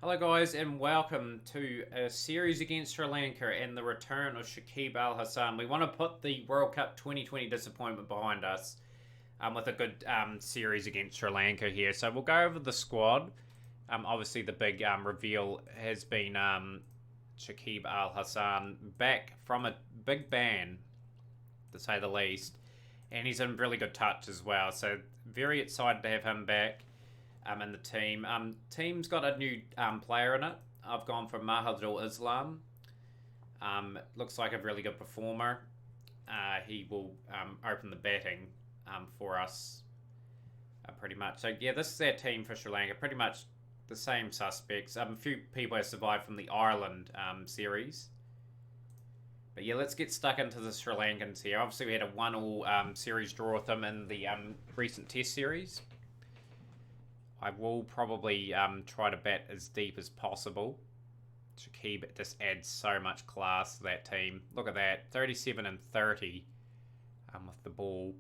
Hello guys and welcome to a series against Sri Lanka and the return of Shakib Al Hassan. We want to put the World Cup 2020 disappointment behind us with a good series against Sri Lanka here. So we'll go over the squad. Obviously the big reveal has been Shakib Al Hassan back from a big ban, to say the least. And he's in really good touch as well. So very excited to have him back in the team. Team's got a new player in it. I've gone for Mahadul Islam. Looks like a really good performer. He will open the batting for us pretty much. So yeah, this is our team for Sri Lanka. Pretty much the same suspects. A few people have survived from the Ireland series. But yeah, let's get stuck into the Sri Lankans here. Obviously, we had a 1-all series draw with them in the recent Test series. I will probably try to bat as deep as possible. Shakib just adds so much class to that team. Look at that, 37 and 30 with the ball.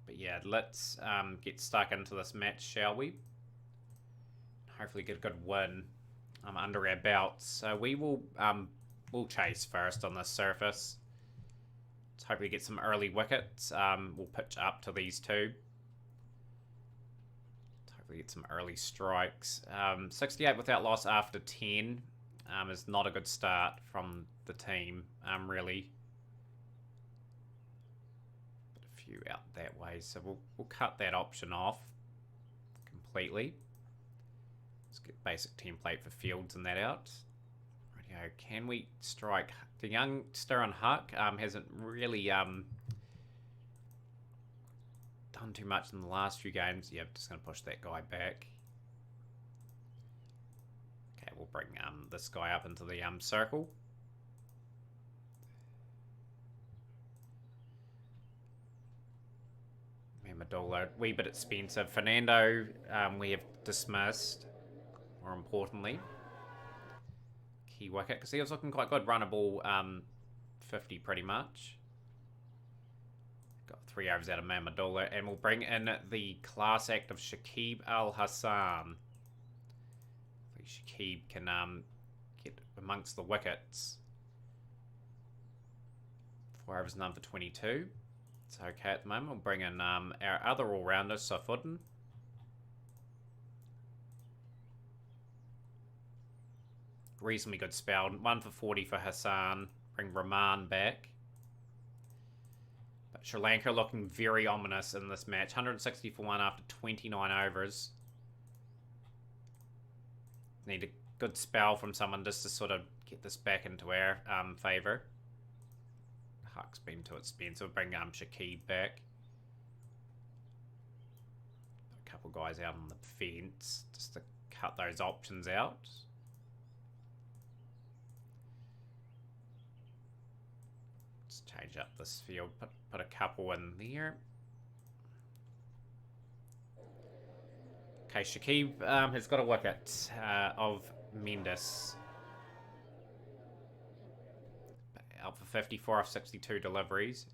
But yeah, let's get stuck into this match, shall we? Hopefully get a good win under our belts. So we will we'll chase first on this surface. Let's hopefully get some early wickets. We'll pitch up to these two. Get some early strikes. 68 without loss after 10 is not a good start from the team, really. But a few out that way, so we'll cut that option off completely. Let's get basic template for fields and that out. Rightio, can we strike? The youngster on Huck hasn't really done too much in the last few games. Yeah, just going to push that guy back. Okay, we'll bring this guy up into the circle. Mamadula, wee bit expensive. Fernando, we have dismissed. More importantly, key wicket, because he was looking quite good. Run a ball 50 pretty much. 3 overs out of Mamadula, and we'll bring in the class act of Shakib Al Hassan. Shakib can get amongst the wickets. 4 overs none for 22. It's okay at the moment. We'll bring in our other all-rounder, Saifuddin. Reasonably good spell. 1 for 40 for Hassan. Bring Rahman back. Sri Lanka looking very ominous in this match. 160 for 1 after 29 overs. Need a good spell from someone just to sort of get this back into our favour. Huck's been too expensive. Bring Shakib back. A couple guys out on the fence just to cut those options out. Change up this field, put a couple in there. Okay, Shakib has got a wicket of Mendes. Out for 54 off 62 deliveries.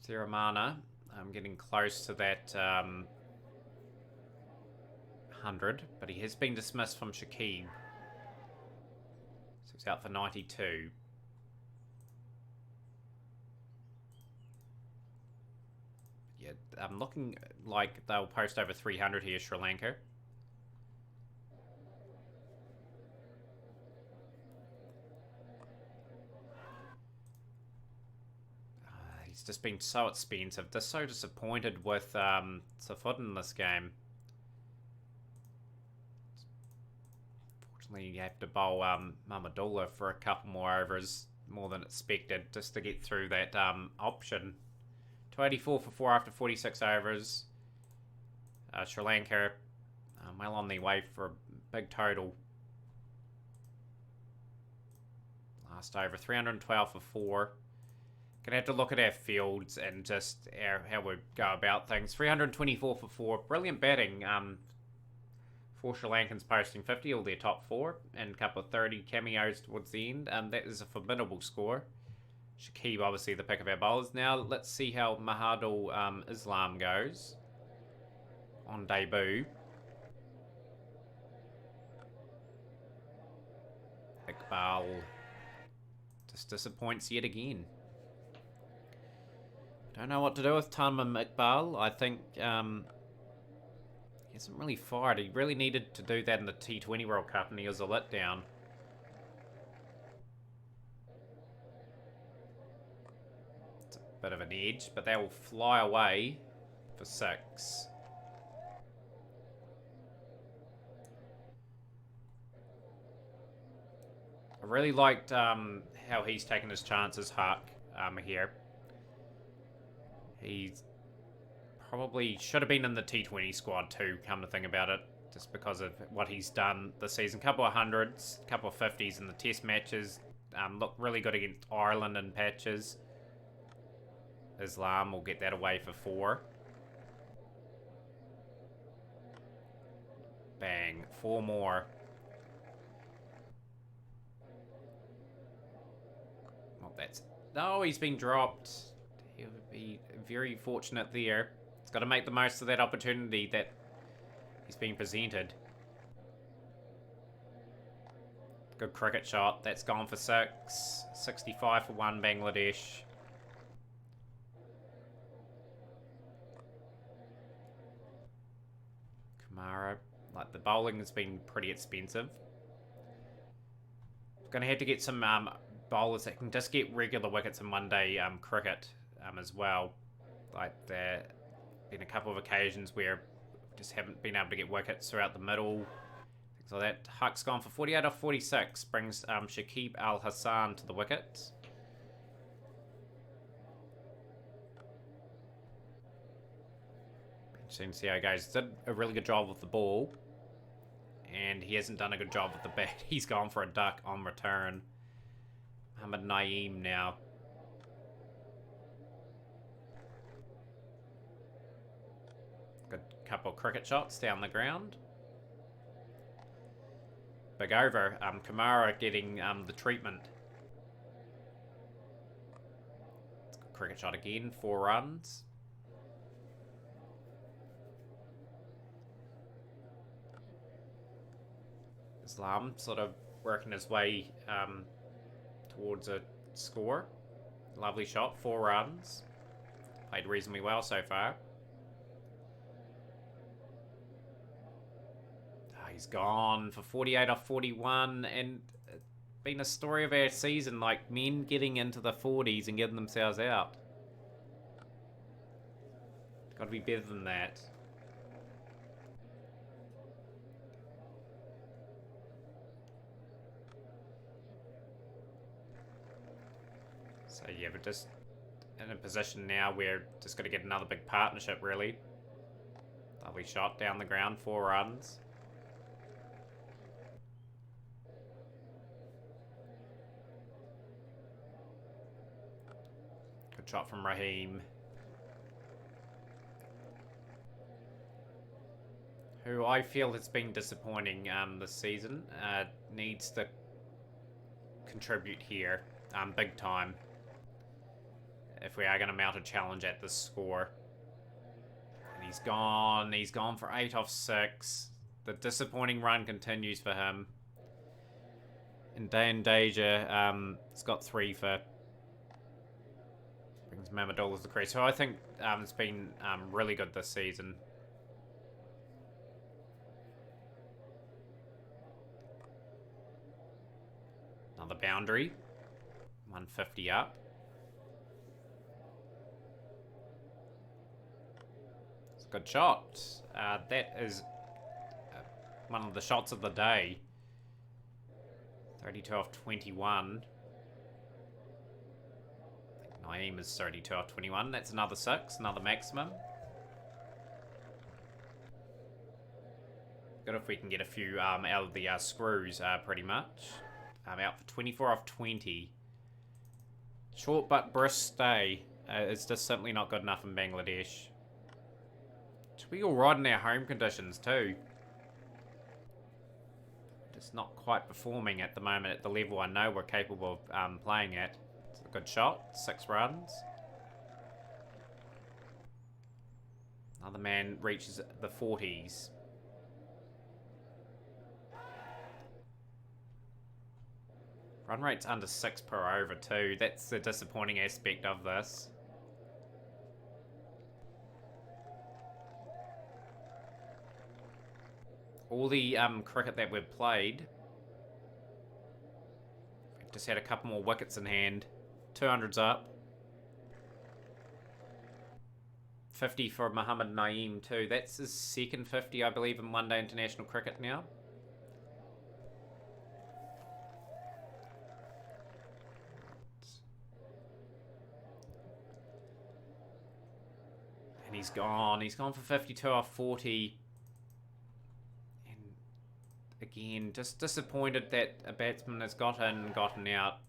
Theramana, I'm getting close to that 100, but he has been dismissed from Shakib. So he's out for 92. Yeah, I'm looking like they'll post over 300 here, Sri Lanka. He's just been so expensive. Just so disappointed with Saifuddin in this game. Unfortunately, you have to bowl Mamadula for a couple more overs, more than expected, just to get through that option. 284 for 4 after 46 overs. Sri Lanka well on their way for a big total. Last over, 312 for 4. Gonna have to look at our fields and just how we go about things. 324 for 4. Brilliant batting. 4 Sri Lankans posting 50, all their top 4, and a couple of 30 cameos towards the end. That is a formidable score. Shakib, obviously, the pick of our bowlers. Now, let's see how Mahadul Islam goes on debut. Iqbal just disappoints yet again. Don't know what to do with Tamim Iqbal. I think he hasn't really fired. He really needed to do that in the T20 World Cup, and he was a letdown. It's a bit of an edge, but they will fly away for 6. I really liked how he's taken his chances, Huck, here. He probably should have been in the T20 squad too, come to think about it, just because of what he's done this season. Couple of hundreds, couple of 50s in the test matches. Looked really good against Ireland in patches. Islam will get that away for 4. Bang, 4 more. Well, that's... No, he's been dropped. He'll be very fortunate there. He's got to make the most of that opportunity that he's been presented. Good cricket shot. That's gone for 6. 65 for 1, Bangladesh. Kumara. Like, the bowling has been pretty expensive. Gonna have to get some bowlers that can just get regular wickets in one-day cricket as well. Like, there been a couple of occasions where just haven't been able to get wickets throughout the middle. Things like that. Huck's gone for 48 off 46. Brings Shakib Al Hassan to the wicket. Interesting to see how he goes. Did a really good job with the ball. And he hasn't done a good job with the bat. He's gone for a duck on return. Mohammad Naeem now. Good couple of cricket shots down the ground. Big over. Kamara getting the treatment. Cricket shot again. 4 runs. Islam sort of working his way towards a score. Lovely shot, 4 runs. Played reasonably well so far. Oh, he's gone for 48 off 41, and it's been a story of our season, like men getting into the 40s and getting themselves out. Got to be better than that. So yeah, we're just in a position now where just got to get another big partnership, really. Lovely shot down the ground, 4 runs. Good shot from Raheem. Who I feel has been disappointing this season. Needs to contribute here big time if we are going to mount a challenge at this score. And he's gone for 8 off 6. The disappointing run continues for him. And Dan Deja has got 3 for... brings Mamadou to the crease. So I think it's been really good this season. Another boundary. 150 up. It's a good shot. That is one of the shots of the day. 32 off 21. I think Naeem is 32 off 21. That's another 6, another maximum. Good if we can get a few out of the screws, pretty much. Out for 24 off 20. Short but brisk stay. It's just simply not good enough in Bangladesh. Should be alright in our home conditions too. Just not quite performing at the moment at the level I know we're capable of playing at. It's a good shot. 6 runs. Another man reaches the 40s. Run rate's under 6 per over too. That's the disappointing aspect of this. All the cricket that we've played, we've just had a couple more wickets in hand. 200's up. 50 for Muhammad Naeem too. That's his second 50, I believe, in one-day international cricket now. And he's gone. He's gone for 52 off 40. And again, just disappointed that a batsman has got in and gotten out.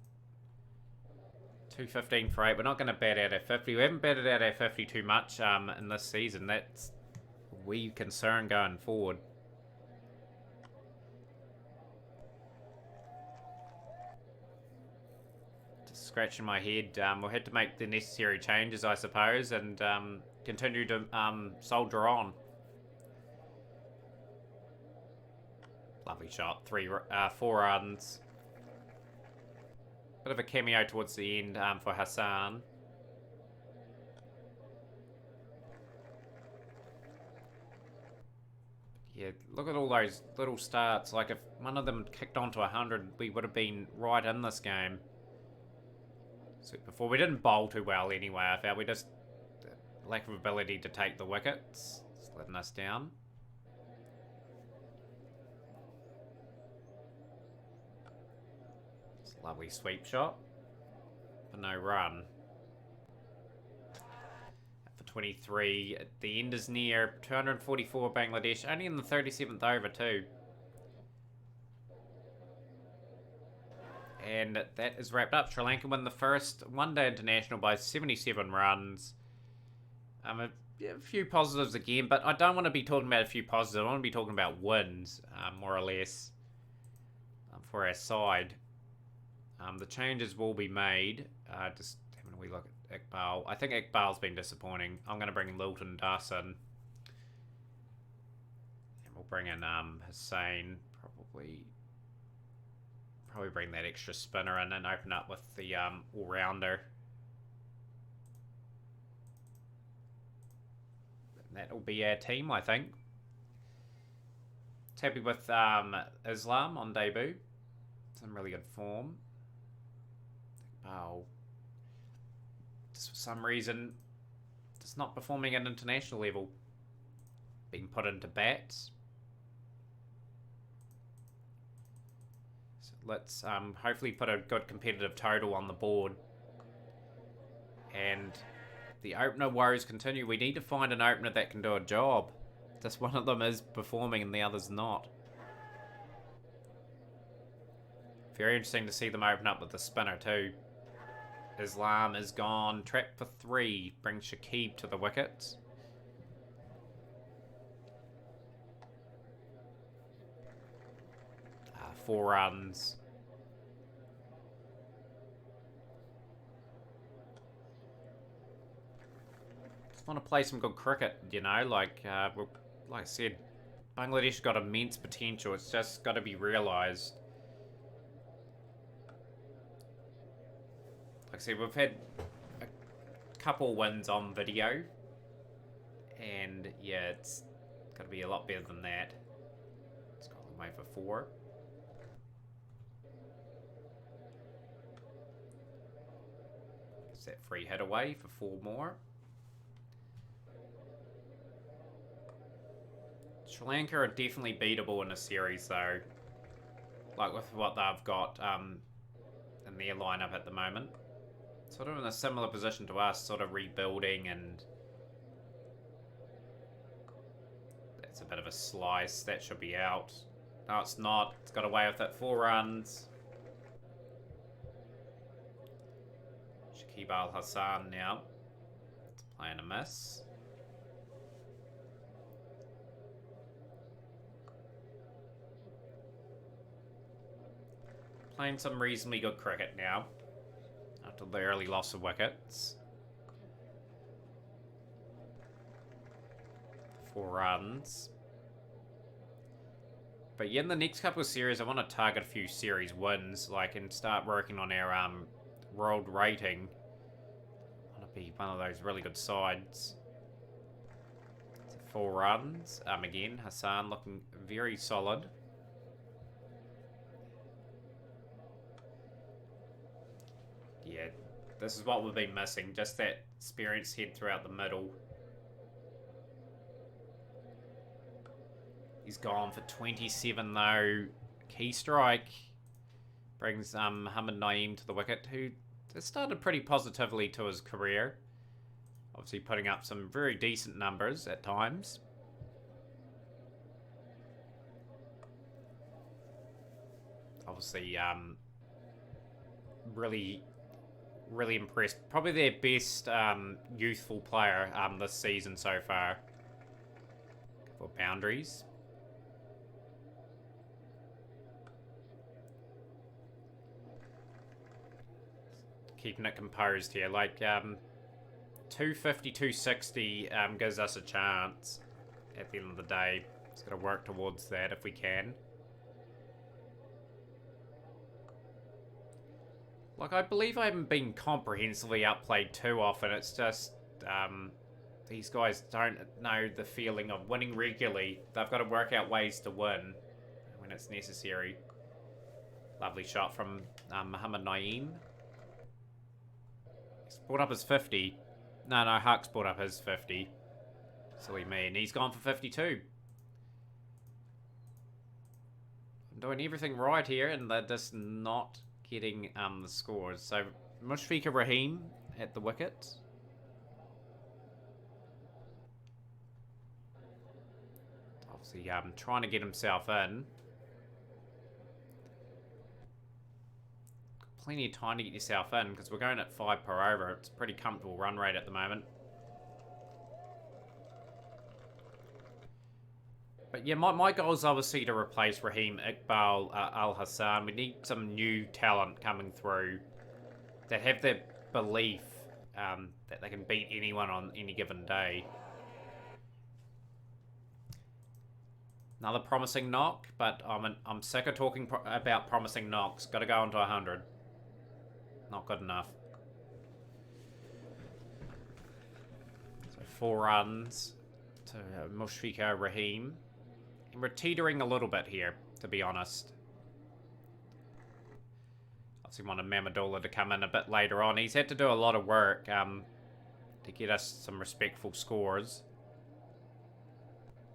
215 for 8. We're not going to bat out our 50. We haven't batted out our 50 too much in this season. That's a wee concern going forward. Just scratching my head. We'll have to make the necessary changes, I suppose, and continue to soldier on. Lovely shot. 4 runs. Bit of a cameo towards the end for Hassan. Yeah, look at all those little starts. Like, if one of them kicked on to 100, we would have been right in this game. So before, we didn't bowl too well anyway. I felt we just lack of ability to take the wickets. It's letting us down. Lovely sweep shot, but no run. For 23, the end is near. 244 Bangladesh, only in the 37th over too. And that is wrapped up. Sri Lanka win the first one-day international by 77 runs. A few positives again, but I don't want to be talking about a few positives. I want to be talking about wins, more or less, for our side. The changes will be made. Just having a wee look at Iqbal. I think Iqbal's been disappointing. I'm going to bring Lilton Das in. And we'll bring in Hussain. Probably bring that extra spinner in and open up with the all-rounder. That'll be our team, I think. Happy with Islam on debut. It's in really good form. Oh, just for some reason, just not performing at international level. Being put into bats. So let's hopefully put a good competitive total on the board. And the opener woes continue. We need to find an opener that can do a job. Just one of them is performing and the other's not. Very interesting to see them open up with the spinner too. Islam is gone. Trapped for 3. Brings Shakib to the wicket. Four runs. Just want to play some good cricket, you know. Like I said, Bangladesh got immense potential. It's just got to be realised. Like I said, we've had a couple wins on video. And yeah, it's got to be a lot better than that. It's got the way for 4. Gets that free hit away for 4 more. Sri Lanka are definitely beatable in a series though. Like with what they've got in their lineup at the moment. Sort of in a similar position to us, sort of rebuilding, and that's a bit of a slice. That should be out. No, it's not. It's got away with it. 4 runs. Shakib Al Hassan now. It's playing a miss. Playing some reasonably good cricket now. After the early loss of wickets. 4 runs. But yeah, in the next couple of series, I want to target a few series wins, like, and start working on our world rating. I want to be one of those really good sides. 4 runs. Again, Hassan looking very solid. Yeah, this is what we've been missing. Just that experienced head throughout the middle. He's gone for 27 though. Key strike brings Muhammad Naeem to the wicket, who has started pretty positively to his career. Obviously putting up some very decent numbers at times. Obviously, really impressed. Probably their best youthful player this season so far. For boundaries. Keeping it composed here. Like, 250, 260 gives us a chance at the end of the day. Just got to work towards that if we can. Like, I believe I haven't been comprehensively outplayed too often. It's just, these guys don't know the feeling of winning regularly. They've got to work out ways to win when it's necessary. Lovely shot from Muhammad Naeem. He's brought up his 50. No, Huck's brought up his 50. Silly me. And he's gone for 52. I'm doing everything right here, and they're just not getting the scores. So, Mushfiqur Rahim at the wicket. Obviously, trying to get himself in. Plenty of time to get yourself in, because we're going at 5 per over. It's a pretty comfortable run rate at the moment. But yeah, my goal is obviously to replace Raheem Iqbal Al Hassan. We need some new talent coming through that have the belief that they can beat anyone on any given day. Another promising knock, but I'm sick of talking about promising knocks. Got to go into 100. Not good enough. So 4 runs to Mushfiqur Rahim. And we're teetering a little bit here, to be honest. Obviously wanted Mamadullah to come in a bit later on. He's had to do a lot of work to get us some respectful scores.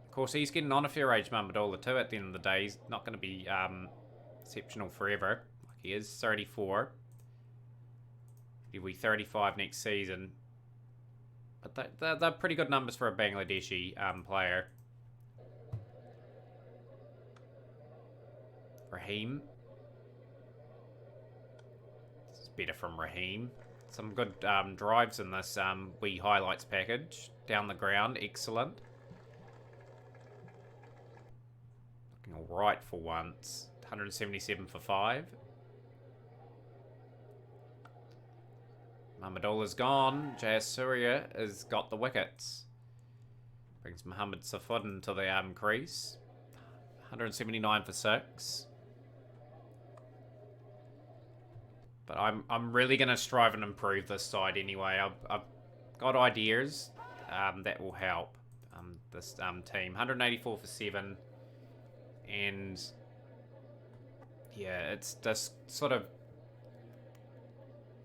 Of course, he's getting on a fair age, Mamadullah, too, at the end of the day. He's not going to be exceptional forever. Like he is 34. He'll be 35 next season. But they're pretty good numbers for a Bangladeshi player. Raheem. This is better from Raheem. Some good drives in this wee highlights package. Down the ground, excellent. Looking alright for once. 177 for 5. Mahmudullah's gone. Jayas Surya has got the wickets. Brings Mohammad Safud to the crease. 179 for 6. But I'm really going to strive and improve this side anyway. I've got ideas that will help this team. 184 for 7. And yeah, it's just sort of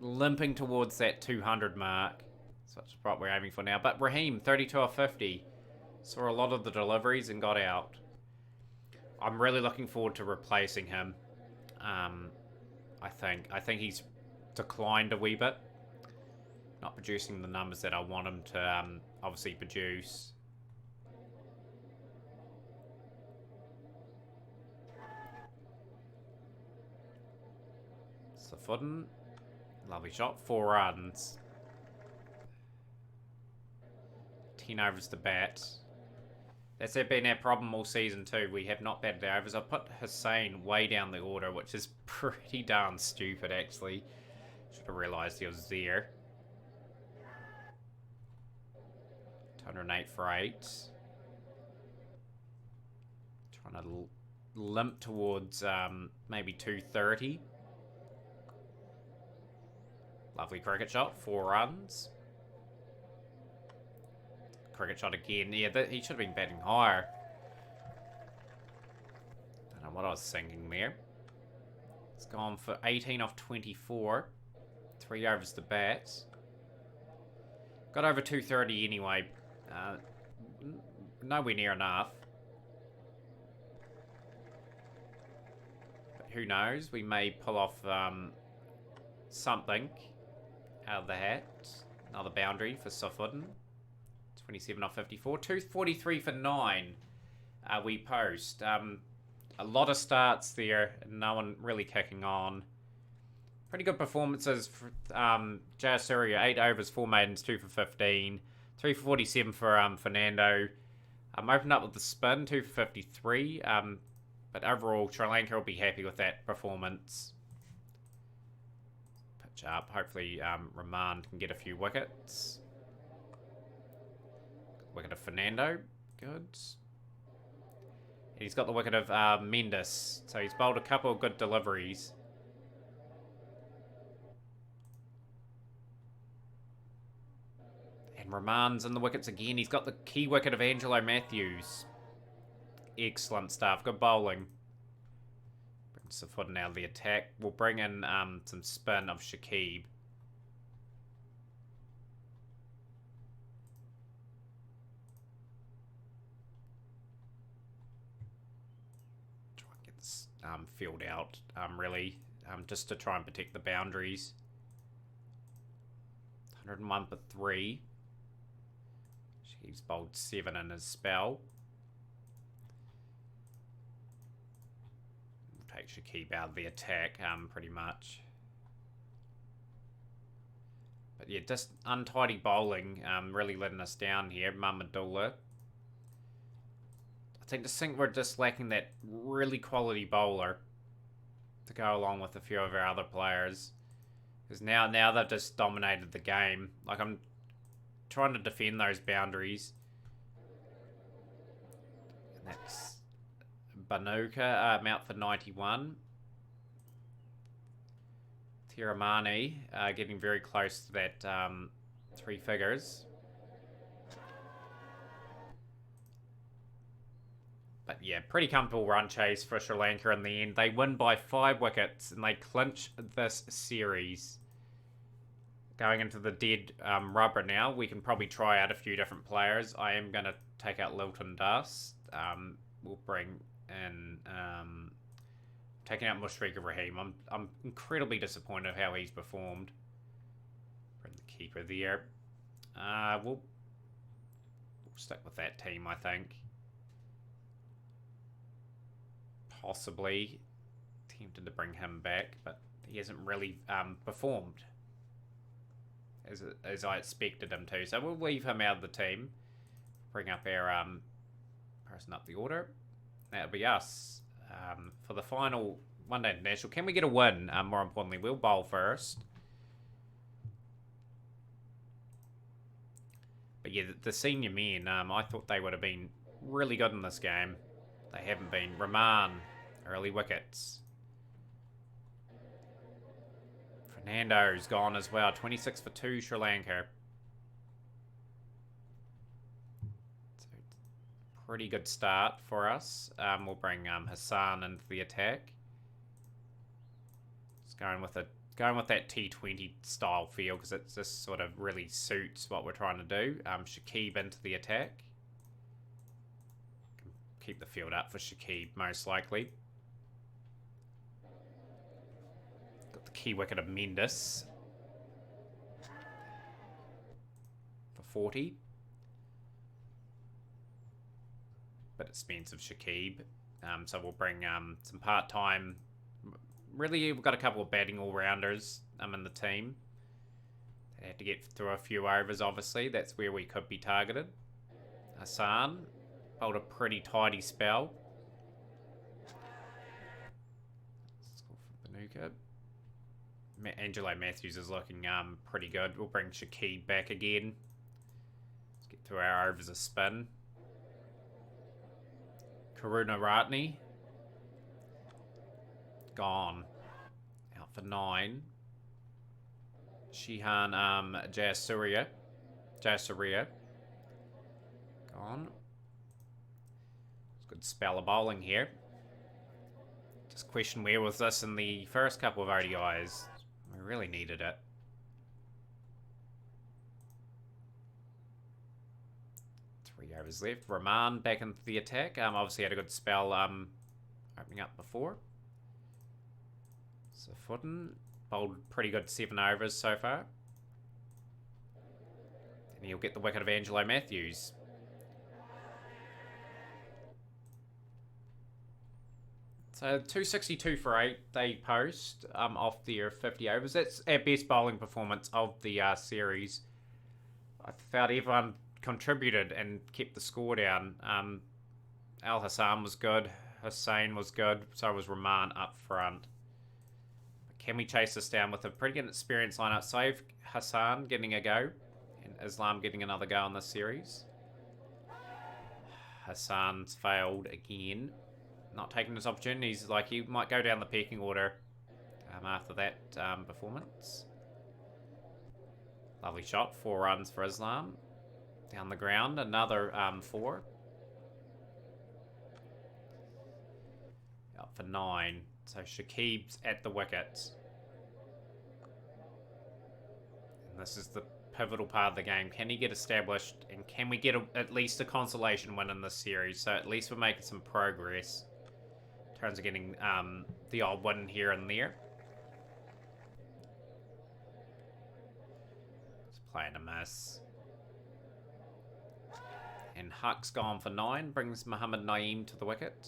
limping towards that 200 mark. So that's what we're aiming for now. But Raheem, 32 of 50. Saw a lot of the deliveries and got out. I'm really looking forward to replacing him. I think he's declined a wee bit. Not producing the numbers that I want him to obviously produce. Safudin. Lovely shot. 4 runs. 10 overs to bat. That's been our problem all season too. We have not batted the overs. I put Hussain way down the order, which is pretty darn stupid actually. Should have realised he was there. 208 for 8. Trying to limp towards maybe 230. Lovely cricket shot, 4 runs. Cricket shot again. Yeah, he should have been batting higher. Don't know what I was thinking there. It's gone for 18 off 24. 3 overs to bat. Got over 230 anyway. Nowhere near enough. But who knows? We may pull off something out of the hat. Another boundary for Safuden. 27 off 54. 243 for 9. We post. A lot of starts there. No one really kicking on. Pretty good performances for Jayasuriya. 8 overs, 4 maidens, 2 for 15. 3 for 47 for Fernando. Opened up with the spin, 2 for 53. But overall, Sri Lanka will be happy with that performance. Pitch up. Hopefully, Remand can get a few wickets. Wicket of Fernando. Good. He's got the wicket of Mendes. So he's bowled a couple of good deliveries. And Raman's in the wickets again. He's got the key wicket of Angelo Matthews. Excellent stuff. Good bowling. Brings the foot out of the attack. We'll bring in some spin of Shakib. Try and get this field out, really, just to try and protect the boundaries. 101 for 3. He's bowled 7 in his spell. We'll take Shakib out of the attack, pretty much. But yeah, just untidy bowling, really letting us down here. Mamadullah. I think we're just lacking that really quality bowler to go along with a few of our other players. Because now they've just dominated the game. Like, I'm trying to defend those boundaries. And that's Banuka, out for 91. Tiramani, getting very close to that 3 figures. But yeah, pretty comfortable run chase for Sri Lanka in the end. They win by 5 wickets and they clinch this series. Going into the dead rubber now, we can probably try out a few different players. I am going to take out Lilton Das. We'll bring in... taking out Mushfiqur Rahim. I'm incredibly disappointed of how he's performed. Bring the keeper there. We'll stick with that team, I think. Possibly tempted to bring him back, but he hasn't really performed as I expected him to. So we'll leave him out of the team. Bring up our person up the order. That'll be us for the final One Day International. Can we get a win? More importantly, we'll bowl first. But yeah, the senior men, I thought they would have been really good in this game. They haven't been. Rahman, early wickets. Fernando's gone as well. 26 for 2, Sri Lanka. So, pretty good start for us. We'll bring Hassan into the attack. Just going with that T20 style feel because it just sort of really suits what we're trying to do. Shakib into the attack. Keep the field up for Shakib, most likely. Got the key wicket of Mendes for 40. But expensive Shakib. So we'll bring some part-time... Really, we've got a couple of batting all-rounders in the team. They had to get through a few overs, obviously. That's where we could be targeted. Hassan. Bowled a pretty tidy spell. Score for Banuka. Angelo Matthews is looking pretty good. We'll bring Shakib back again. Let's get through our overs of spin. Karuna Ratney. Gone. Out for 9. Shihan Jayasuriya. Gone. It's a good spell of bowling here. Just question where was this in the first couple of ODIs. We really needed it. 3 overs left. Rahman back into the attack. Obviously had a good spell opening up before. So Footen bowled pretty good 7 overs so far. And he'll get the wicket of Angelo Matthews. So 262 for 8 they post off their 50 overs. That's our best bowling performance of the series. I felt everyone contributed and kept the score down. Al Hassan was good. Hussain was good. So was Rahman up front. Can we chase this down with a pretty experienced lineup? Saif Hassan getting a go. And Islam getting another go in this series. Hassan's failed again. Not taking his opportunities. Like, he might go down the pecking order after that performance. Lovely shot. 4 runs for Islam. Down the ground. Another 4. Up for 9. So Shakib's at the wicket. And this is the pivotal part of the game. Can he get established? And can we get at least a consolation win in this series? So at least we're making some progress. In terms of getting the odd win here and there. Just playing a miss. And Huck's gone for 9. Brings Muhammad Naeem to the wicket.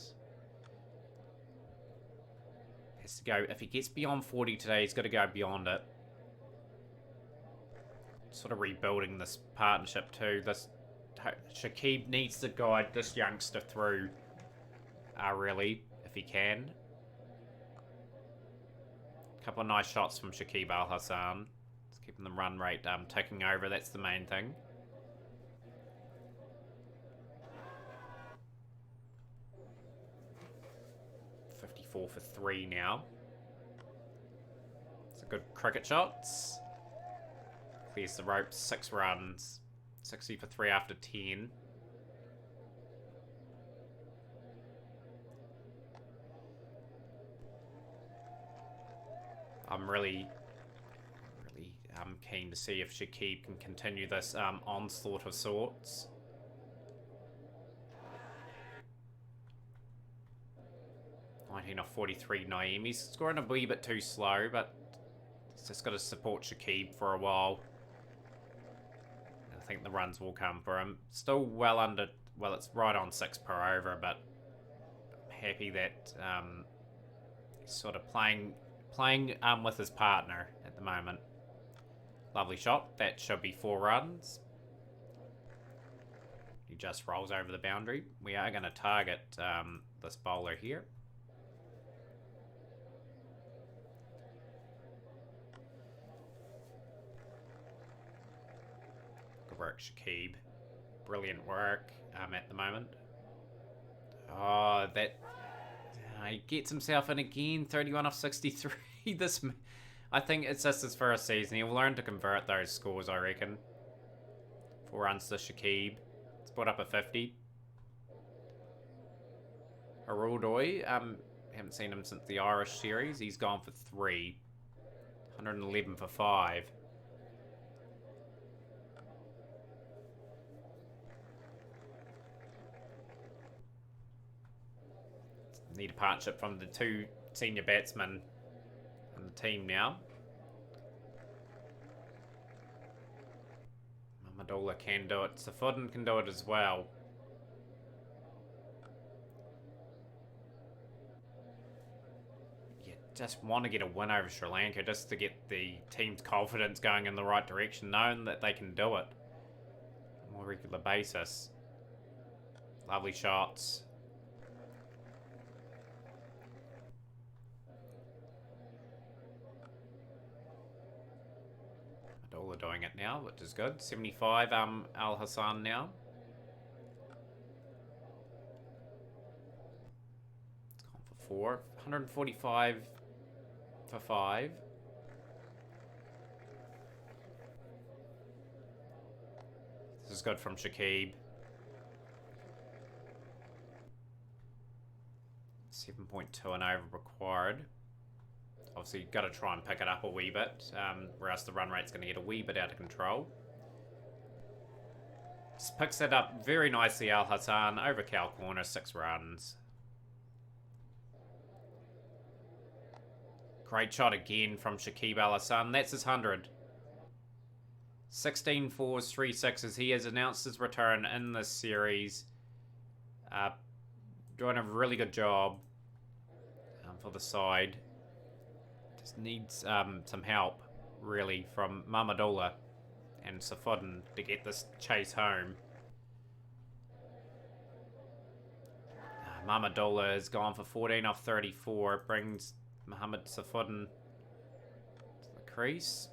Has to go. If he gets beyond 40 today, he's got to go beyond it. Sort of rebuilding this partnership too. This Shakib needs to guide this youngster through, really, if he can. A couple of nice shots from Shakib Al Hassan. It's keeping the run rate ticking over. That's the main thing. For 3 now. It's a good cricket shots. Clears the ropes. 6 runs. 60 for 3 after 10. I'm really keen to see if Shakib can continue this onslaught of sorts. 19 off 43 Naeem. He's scoring a wee bit too slow, but he's just got to support Shakib for a while. I think the runs will come for him. Still well under, well, it's right on 6 per over, but I'm happy that he's sort of playing with his partner at the moment. Lovely shot. That should be 4 runs. He just rolls over the boundary. We are going to target this bowler here. Work, Shakib. Brilliant work at the moment. Oh, that... he gets himself in again. 31 off 63. I think it's just his first season. He'll learn to convert those scores, I reckon. 4 runs to Shakib. It's put up a 50. Aruldoy, haven't seen him since the Irish series. He's gone for 3. 111 for 5. Need a partnership from the 2 senior batsmen on the team now. Mamadullah can do it. Safudin can do it as well. You just want to get a win over Sri Lanka just to get the team's confidence going in the right direction, knowing that they can do it on a more regular basis. Lovely shots. All are doing it now, which is good. 75 Al Hassan now. It's gone for 4. 145 for 5. This is good from Shakib. 7.2 and over required. Obviously, you've got to try and pick it up a wee bit, or else the run rate's going to get a wee bit out of control. Just picks it up very nicely, Al Hassan, over cow corner, 6 runs. Great shot again from Shakib Al Hassan. That's his 100. 16 fours, 3 sixes. He has announced his return in this series. Doing a really good job for the side. Just needs some help, really, from Mamadullah and Safudin to get this chase home. Mamadullah has gone for 14 off 34. It brings Mohammed Safudin to the crease.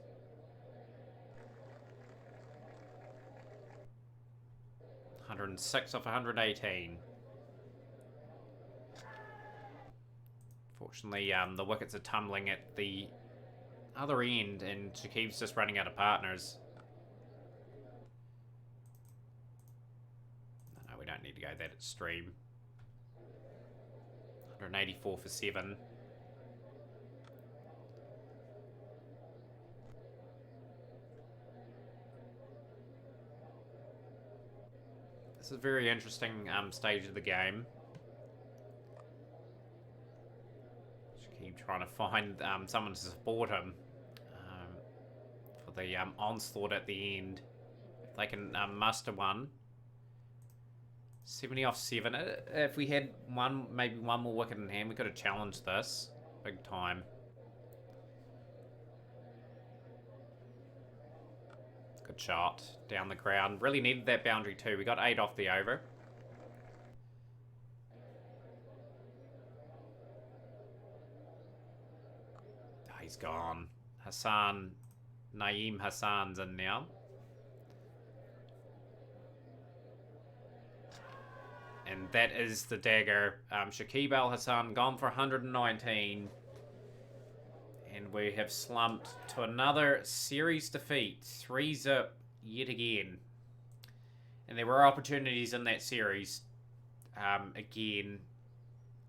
$106 off 118. Fortunately, the wickets are tumbling at the other end, and Shakib's just running out of partners. No, we don't need to go that extreme. 184 for 7. This is a very interesting stage of the game. Keep trying to find someone to support him for the onslaught at the end. If they can muster one. 70 off 7. If we had maybe one more wicket in hand, we could have challenged this big time. Good shot down the ground. Really needed that boundary too. We got 8 off the over. Oh, he's gone. Naeem Hassan's in now. And that is the dagger. Shakib Al Hassan gone for 119. And we have slumped to another series defeat. 3-0 yet again. And there were opportunities in that series. Again,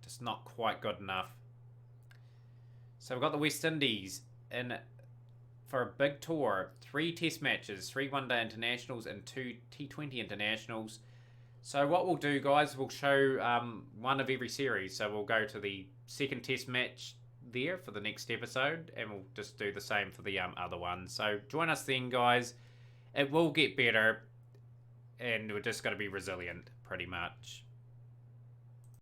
just not quite good enough. So we've got the West Indies in for a big tour. 3 test matches, 3 one-day internationals and 2 T20 internationals. So what we'll do, guys, we'll show one of every series. So we'll go to the second test match there for the next episode, and we'll just do the same for the other one. So join us then, guys. It will get better, and we're just going to be resilient, pretty much.